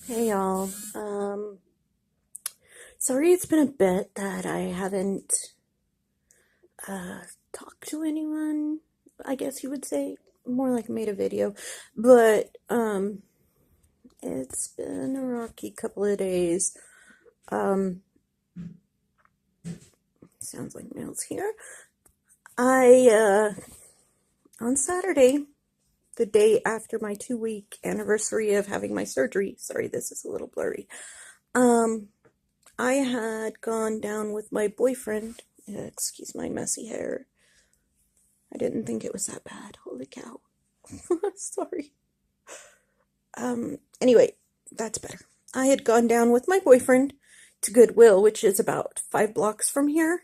Hey y'all. Sorry it's been a bit that I haven't uh talked to anyone, I guess you would say. More like made a video. But it's been a rocky couple of days. Um Sounds like nails here. I On Saturday, the day after my 2 week anniversary of having my surgery, sorry this is a little blurry. Um I had gone down with my boyfriend. Excuse my messy hair. I didn't think it was that bad. Holy cow. Sorry. Anyway, that's better. I had gone down with my boyfriend to Goodwill, which is about 5 blocks from here.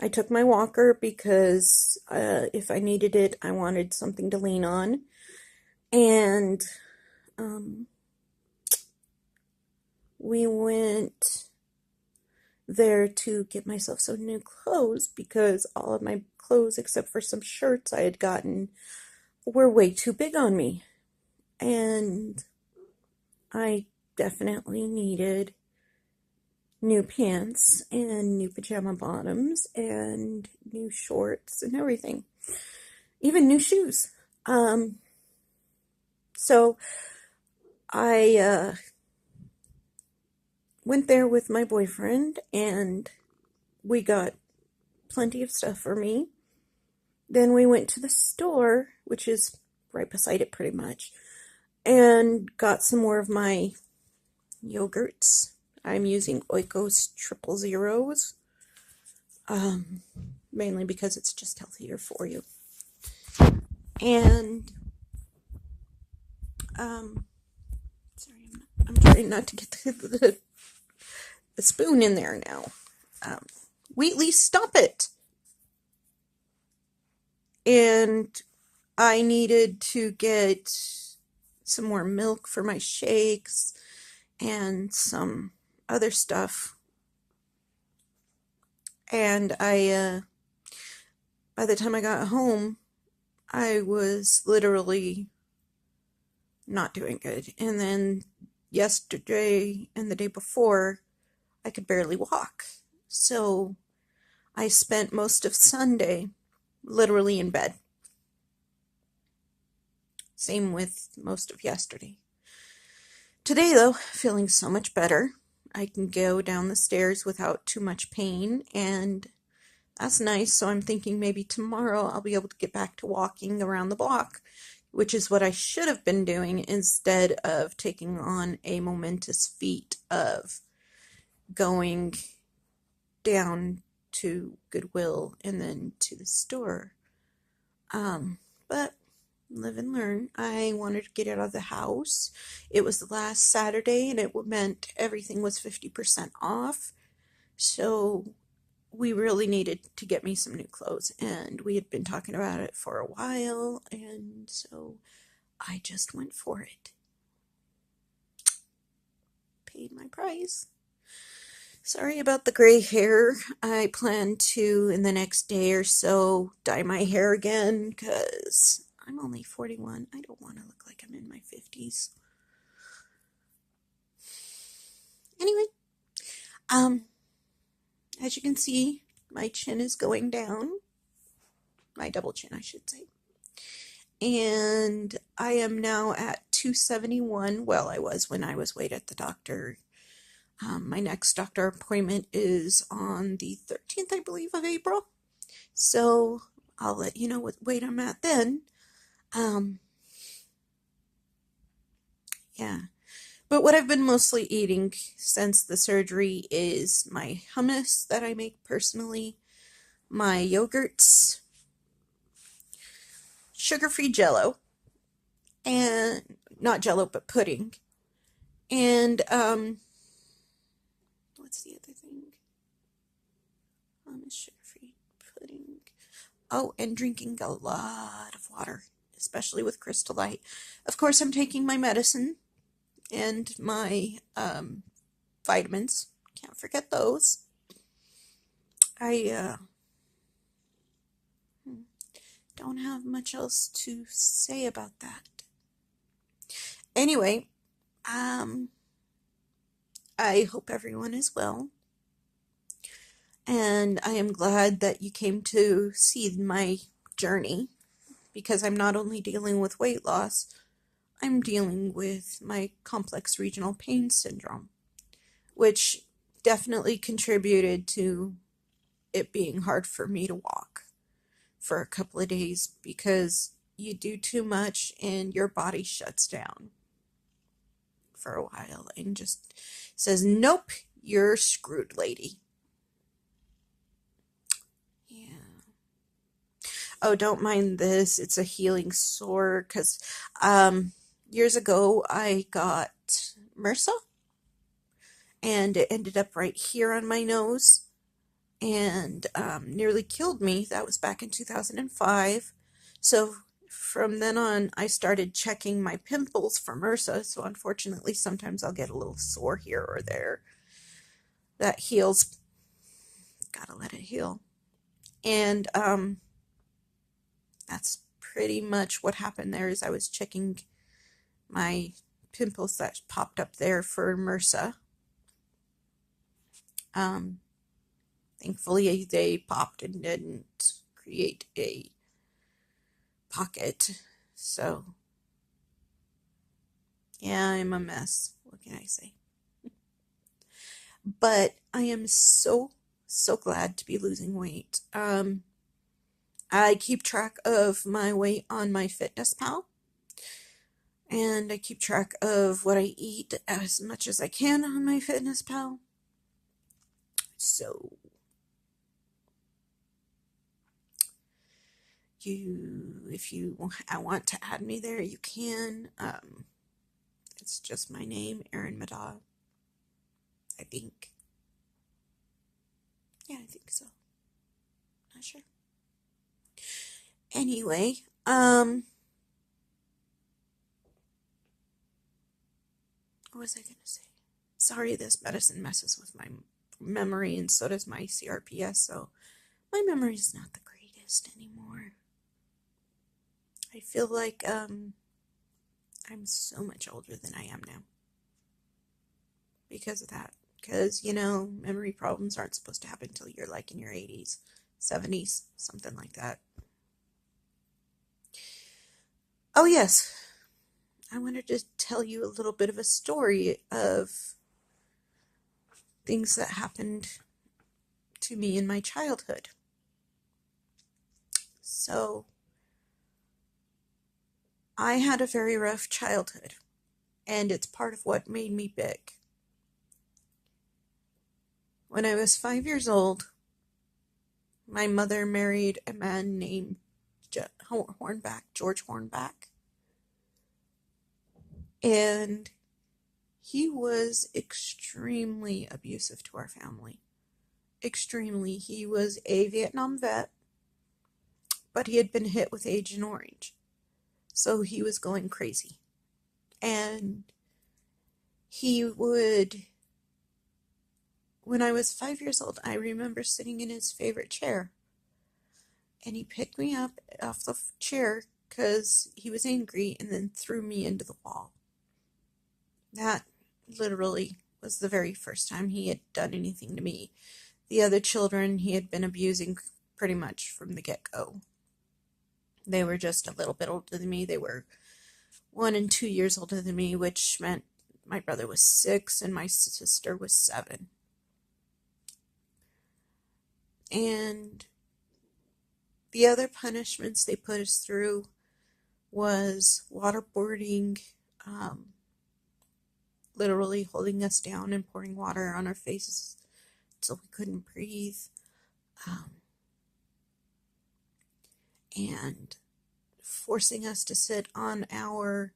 I took my walker because if I needed it, I wanted something to lean on. And we went there to get myself some new clothes because all of my clothes, except for some shirts I had gotten, were way too big on me. And I definitely needed new pants and new pajama bottoms and new shorts and everything, even new shoes. So I went there with my boyfriend and we got plenty of stuff for me. Then we went to the store, which is right beside it pretty much, and got some more of my yogurts. I'm using Oikos Triple Zeros, mainly because it's just healthier for you. And sorry, I'm trying not to get the spoon in there now. Wheatley, stop it! And I needed to get some more milk for my shakes and some other stuff. And by the time I got home, I was literally not doing good. And then yesterday and the day before, I could barely walk. So I spent most of Sunday literally in bed. Same with most of yesterday. Today, though, feeling so much better. I can go down the stairs without too much pain, and that's nice. So I'm thinking maybe tomorrow I'll be able to get back to walking around the block, which is what I should have been doing instead of taking on a momentous feat of going down to Goodwill and then to the store. But live and learn. I wanted to get out of the house. It was the last Saturday and it meant everything was 50% off. So we really needed to get me some new clothes, and we had been talking about it for a while, and so I just went for it. Paid my price. Sorry about the gray hair. I plan to, in the next day or so, dye my hair again because I'm only 41. I don't want to look like I'm in my 50s. Anyway, as you can see, my chin is going down. My double chin, I should say. And I am now at 271. Well, I was when I was weighed at the doctor. My next doctor appointment is on the 13th, I believe, of April. So I'll let you know what weight I'm at then. Yeah. But what I've been mostly eating since the surgery is my hummus that I make personally, my yogurts, sugar-free Jello, and not Jello, but pudding. And what's the other thing? Hummus, sugar-free pudding. Oh, and drinking a lot of water, especially with Crystal Light. Of course, I'm taking my medicine and my vitamins. Can't forget those. I don't have much else to say about that. Anyway, I hope everyone is well, and I am glad that you came to see my journey because I'm not only dealing with weight loss, I'm dealing with my complex regional pain syndrome, which definitely contributed to it being hard for me to walk for a couple of days because you do too much and your body shuts down for a while and just says, nope, you're screwed, lady. Yeah. Oh, don't mind this. It's a healing sore because years ago I got MRSA and it ended up right here on my nose and nearly killed me. That was back in 2005. So from then on, I started checking my pimples for MRSA. So unfortunately, sometimes I'll get a little sore here or there. That heals. Gotta let it heal. And that's pretty much what happened there is I was checking my pimples that popped up there for MRSA. Thankfully, they popped and didn't create a pocket. So, yeah, I'm a mess. What can I say? But I am so, so glad to be losing weight. I keep track of my weight on my Fitness Pal, and I keep track of what I eat as much as I can on my Fitness Pal. So, if you want to add me there, you can. It's just my name, Erin Madah. I think. Yeah, I think so. Not sure. Anyway, what was I gonna say? Sorry, this medicine messes with my memory, and so does my CRPS, so my memory is not the greatest anymore. I feel like I'm so much older than I am now because of that. Because, memory problems aren't supposed to happen until you're like in your 80s, 70s, something like that. Oh, yes. I wanted to tell you a little bit of a story of things that happened to me in my childhood. So, I had a very rough childhood, and it's part of what made me big. When I was 5 years old, my mother married a man named George Hornback, and he was extremely abusive to our family. Extremely. He was a Vietnam vet, but he had been hit with Agent Orange, so he was going crazy. And he would, when I was 5 years old, I remember sitting in his favorite chair, and he picked me up off the chair because he was angry and then threw me into the wall. That literally was the very first time he had done anything to me. The other children he had been abusing pretty much from the get-go. They were just a little bit older than me. They were 1 and 2 years older than me, which meant my brother was 6 and my sister was 7. And the other punishments they put us through was waterboarding, literally holding us down and pouring water on our faces so we couldn't breathe, and forcing us to sit on our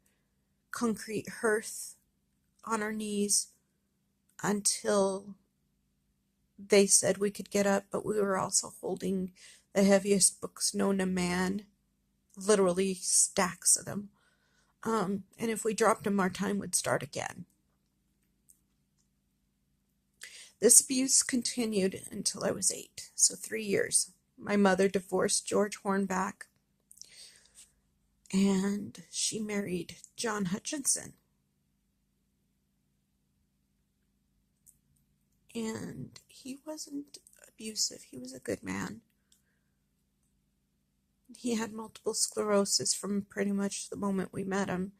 concrete hearth on our knees until they said we could get up, but we were also holding the heaviest books known to man, literally stacks of them. And if we dropped them, our time would start again. This abuse continued until I was 8, so 3 years. My mother divorced George Hornback, and she married John Hutchinson. and he wasn't abusive. He was a good man. He had multiple sclerosis from pretty much the moment we met him,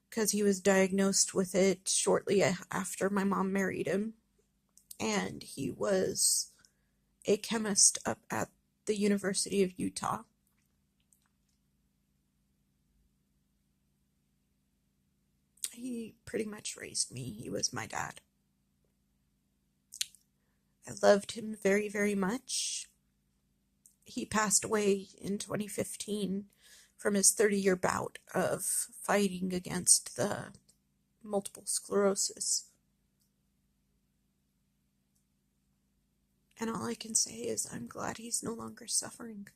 because he was diagnosed with it shortly after my mom married him, and he was a chemist up at the University of Utah. He pretty much raised me. He was my dad. I loved him very, very much. He passed away in 2015 from his 30-year bout of fighting against the multiple sclerosis. And all I can say is I'm glad he's no longer suffering.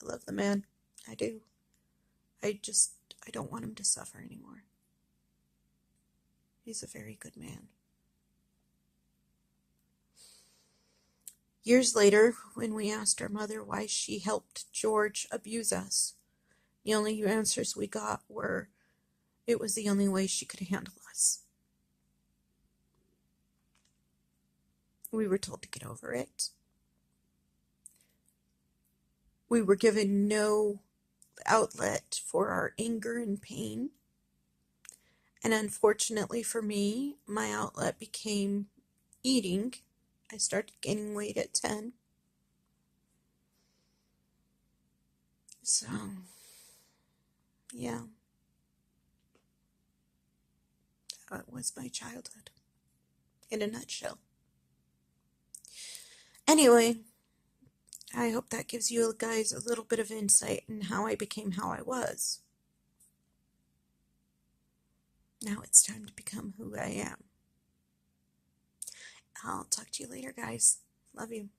I love the man. I do. I don't want him to suffer anymore. He's a very good man. Years later, when we asked our mother why she helped George abuse us, the only answers we got were it was the only way she could handle us. We were told to get over it. We were given no outlet for our anger and pain. And unfortunately for me, my outlet became eating. I started gaining weight at 10. So, yeah, that was my childhood in a nutshell. Anyway, I hope that gives you guys a little bit of insight in how I became how I was. Now it's time to become who I am. I'll talk to you later, guys. Love you.